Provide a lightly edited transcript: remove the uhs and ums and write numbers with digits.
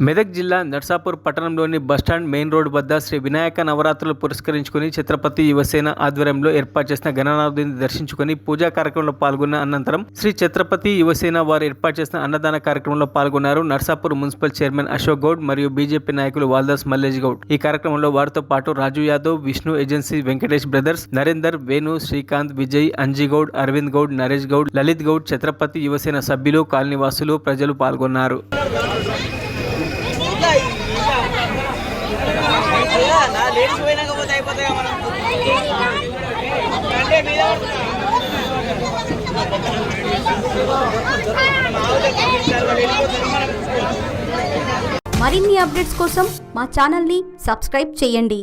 మెదక్ జిల్లా నర్సాపూర్ పట్టణంలోని bus stand main road వద్ద శ్రీ వినాయక నవరాత్రులు పురస్కరించుకుని ఛత్రపతి యువసేన ఆధ్వర్యంలో ఏర్పాటు చేసిన గణనాథుడిని దర్శించుకుని పూజా కార్యక్రమంలో పాల్గొన్న అనంతరం శ్రీ ఛత్రపతి యువసేన వారు ఏర్పాటు చేసిన అన్నదాన కార్యక్రమంలో పాల్గొన్నారు నర్సాపూర్ మున్సిపల్ చైర్మన్ అశోక్ గౌడ్ మరియు బీజేపీ నాయకులు వాల్దాస్ మల్లేష్ గౌడ్. ఈ కార్యక్రమంలో వారితో పాటు రాజు యాదవ్, విష్ణు ఏజెన్సీ, వెంకటేష్ బ్రదర్స్, నరేందర్, వేణు, శ్రీకాంత్, విజయ్, అంజీగౌడ్, అరవింద్ గౌడ్, నరేష్ గౌడ్, లలిత్ గౌడ్, ఛత్రపతి యువసేన సభ్యులు, కాలనీవాసులు, ప్రజలు పాల్గొన్నారు. మరిన్ని అప్డేట్స్ కోసం మా ఛానల్ని సబ్స్క్రైబ్ చేయండి.